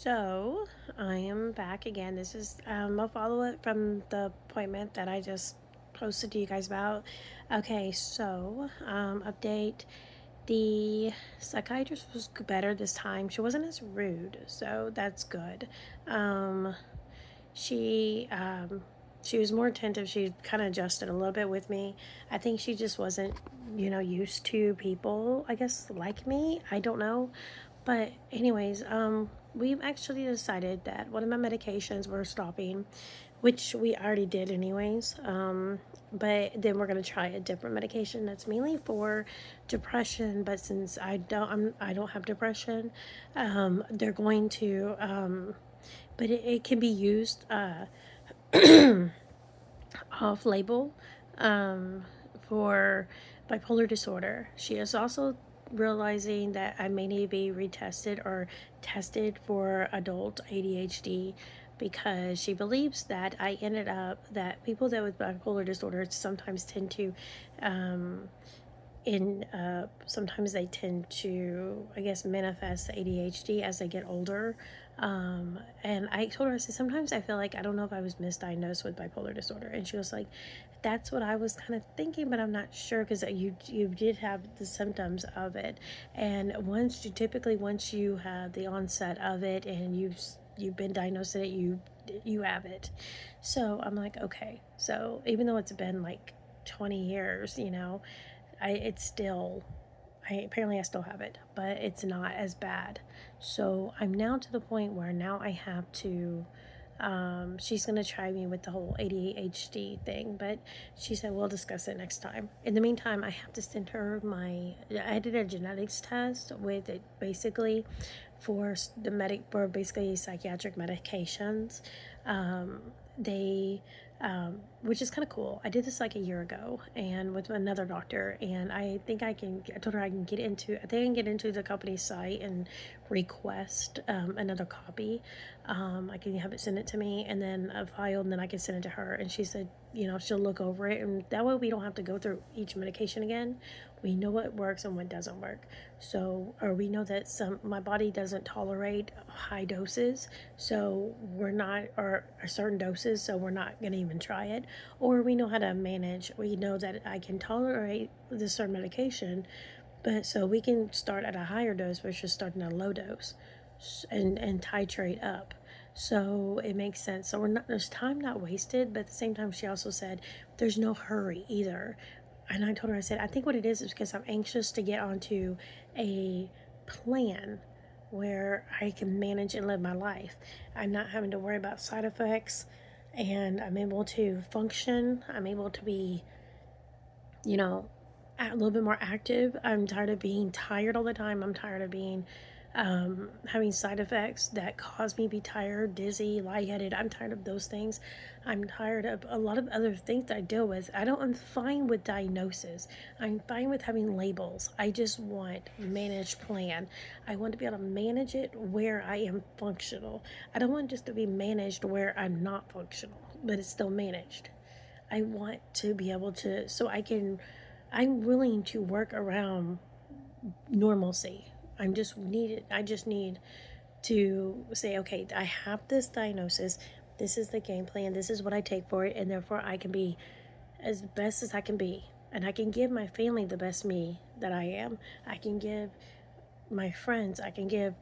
So, I am back again. This is a follow up from the appointment that I just posted to you guys about. Okay, so, update. The psychiatrist was better this time. She wasn't as rude, so that's good. Um, she, um, she was more attentive. She kind of adjusted a little bit with me. I think she just wasn't, used to people, I guess, like me. I don't know. But anyways, we've actually decided that one of my medications we're stopping, which we already did anyways. But then we're gonna try a different medication that's mainly for depression. But since I don't have depression, they're going to but it can be used off label for bipolar disorder. She is also realizing that I may need to be retested or tested for adult ADHD because she believes that that people that with bipolar disorder sometimes tend to sometimes they tend to, I guess, manifest ADHD as they get older. And I told her, I said, sometimes I feel like I don't know if I was misdiagnosed with bipolar disorder. And she was like, that's what I was kind of thinking, but I'm not sure because you did have the symptoms of it. And once you have the onset of it and you've been diagnosed with it, you have it. So I'm like, okay. So even though it's been like 20 years, it's still, I still have it, but it's not as bad. So I'm now to the point where now I have to. She's gonna try me with the whole ADHD thing, but she said we'll discuss it next time. In the meantime, I have to send her I did a genetics test with it basically for basically psychiatric medications. They which is kind of cool. I did this like a year ago and with another doctor, and I told her I can get into, I think I can get into the company's site and request another copy. I can have it send it to me and then a file, and then I can send it to her. And she said, she'll look over it, and that way we don't have to go through each medication again. We know what works and what doesn't work. So, or we know that my body doesn't tolerate high doses, so we're not, or certain doses, so we're not going to even try it. Or we know how to manage. We know that I can tolerate this certain medication, but so we can start at a higher dose versus starting at a low dose, and titrate up. So it makes sense. So there's time not wasted, but at the same time, she also said there's no hurry either. And I told her, I said, I think what it is because I'm anxious to get onto a plan where I can manage and live my life. I'm not having to worry about side effects, and I'm able to function. I'm able to be, you know, a little bit more active. I'm tired of being tired all the time. I'm tired of being having side effects that cause me to be tired, dizzy, lightheaded. I'm tired of those things. I'm tired of a lot of other things that I deal with. I'm fine with diagnosis. I'm fine with having labels. I just want managed plan. I want to be able to manage it where I am functional. I don't want just to be managed where I'm not functional, but it's still managed. I want to be able to, I'm willing to work around normalcy. I just need to say, okay, I have this diagnosis. This is the game plan. This is what I take for it. And therefore I can be as best as I can be. And I can give my family the best me that I am. I can give my friends, I can give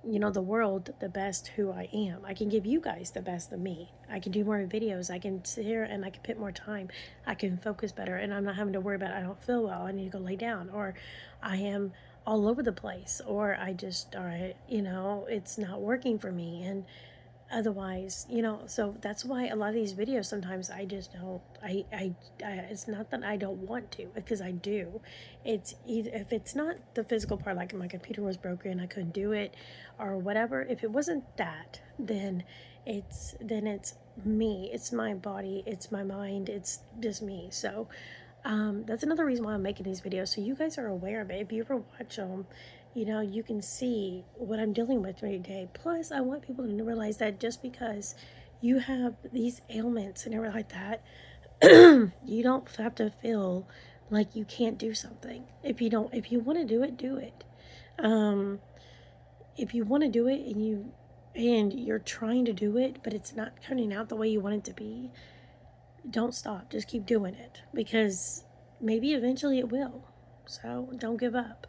the world the best who I am. I can give you guys the best of me. I can do more videos. I can sit here and I can put more time. I can focus better, and I'm not having to worry about I don't feel well, I need to go lay down, or I am all over the place, or I just, all right, it's not working for me. And otherwise, so that's why a lot of these videos sometimes I just don't, I it's not that I don't want to, because I do. It's either, if it's not the physical part, like my computer was broken, I couldn't do it or whatever, if it wasn't that, then it's me, it's my body, it's my mind, it's just me. So that's another reason why I'm making these videos, so you guys are aware of it. If you ever watch them, you can see what I'm dealing with every day. Plus, I want people to realize that just because you have these ailments and everything like that, you don't have to feel like you can't do something. If you want to do it, do it. if you want to do it and you're trying to do it, but it's not turning out the way you want it to be, don't stop. Just keep doing it, because maybe eventually it will. So don't give up.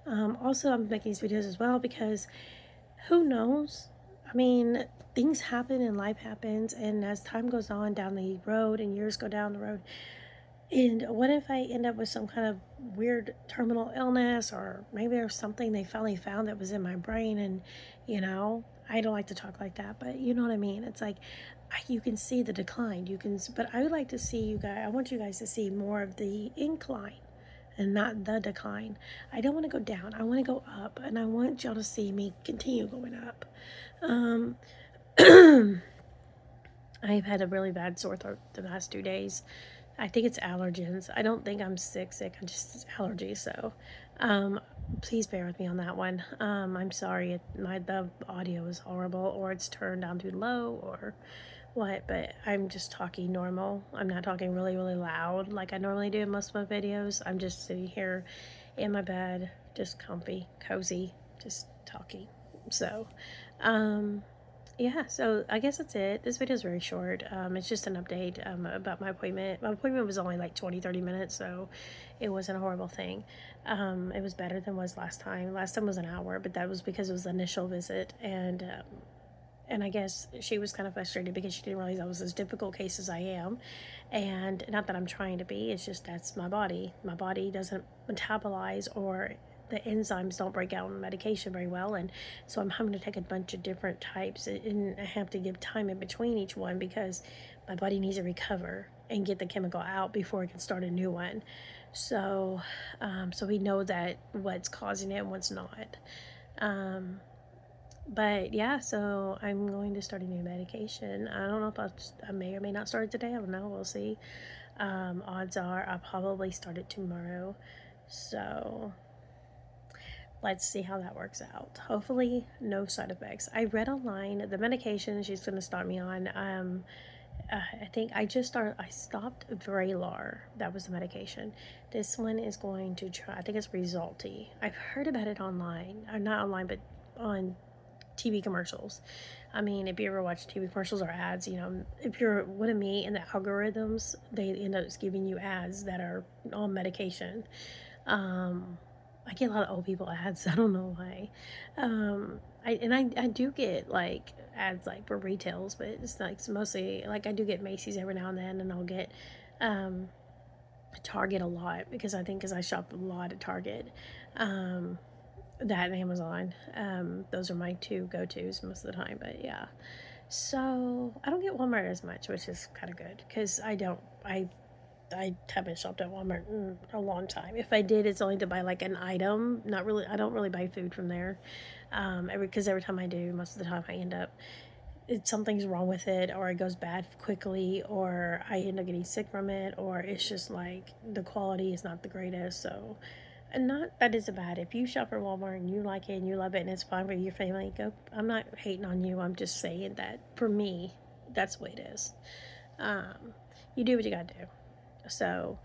Also, I'm making these videos as well because who knows? I mean, things happen and life happens, and as time goes on down the road and years go down the road, and what if I end up with some kind of weird terminal illness, or maybe there's something they finally found that was in my brain, and I don't like to talk like that, but you know what I mean? It's like you can see the decline. But I would like to see you guys, I want you guys to see more of the incline and not the decline. I don't want to go down. I want to go up, and I want y'all to see me continue going up. Um, I've had a really bad sore throat the last 2 days. I think it's allergens. I don't think I'm sick. I'm just allergies. So, please bear with me on that one. I'm sorry. The audio is horrible, or it's turned down too low, or what. But I'm just talking normal. I'm not talking really, really loud like I normally do in most of my videos. I'm just sitting here in my bed, just comfy, cozy, just talking. So, yeah, so I guess that's it. This video is very short. It's just an update about my appointment. My appointment was only like 20-30 minutes, so it wasn't a horrible thing. It was better than was last time. Last time was an hour, but that was because it was the initial visit, and I guess she was kind of frustrated because she didn't realize I was as difficult case as I am. And not that I'm trying to be, it's just that's my body. My body doesn't metabolize, or the enzymes don't break down medication very well, and so I'm having to take a bunch of different types, and I have to give time in between each one because my body needs to recover and get the chemical out before it can start a new one. So, so we know that what's causing it and what's not. But yeah, so I'm going to start a new medication. I don't know if I may or may not start it today. I don't know. We'll see. Odds are I'll probably start it tomorrow. So let's see how that works out. Hopefully, no side effects. I read online the medication she's going to start me on. I think I stopped Vraylar. That was the medication. This one is going to try, I think it's Resulti. I've heard about it online. Not online, but on TV commercials. I mean, if you ever watch TV commercials or ads, if you're with me in the algorithms, they end up giving you ads that are on medication. I get a lot of old people ads. I don't know why. I do get like ads like for retails, but it's like it's mostly like I do get Macy's every now and then, and I'll get Target a lot because I shop a lot at Target. That and Amazon. Those are my two go-tos most of the time, but yeah. So I don't get Walmart as much, which is kind of good because I haven't shopped at Walmart in a long time. If I did, it's only to buy like an item. Not really. I don't really buy food from there. Because every time I do, most of the time I end up something's wrong with it, or it goes bad quickly, or I end up getting sick from it, or it's just like the quality is not the greatest. So, and not that it's bad. If you shop at Walmart and you like it and you love it and it's fine for your family, go. I'm not hating on you. I'm just saying that for me, that's the way it is. You do what you gotta do. So,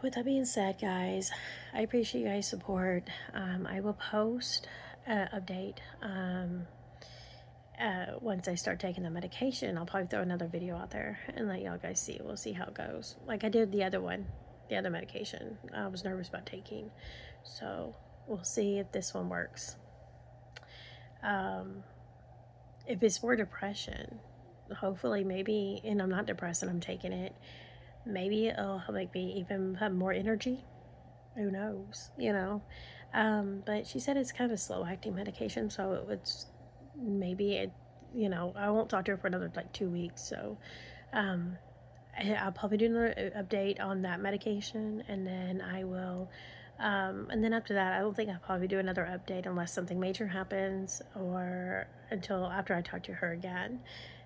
with that being said, guys, I appreciate you guys' support. I will post an update once I start taking the medication. I'll probably throw another video out there and let y'all guys see. We'll see how it goes. Like I did the other one, the other medication I was nervous about taking. So, we'll see if this one works. If it's for depression, hopefully, maybe, and I'm not depressed and I'm taking it, maybe it'll make me even have more energy. Who knows. But she said it's kind of a slow acting medication, so it's maybe I won't talk to her for another like 2 weeks. So I'll probably do another update on that medication, and then I will and then after that, I don't think I'll probably do another update unless something major happens, or until after I talk to her again,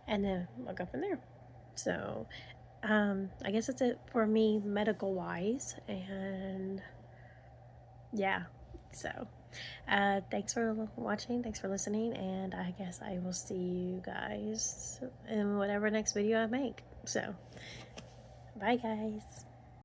and then we'll go from there. So I guess that's it for me medical wise, and yeah. So thanks for watching, thanks for listening, and I guess I will see you guys in whatever next video I make. So bye, guys.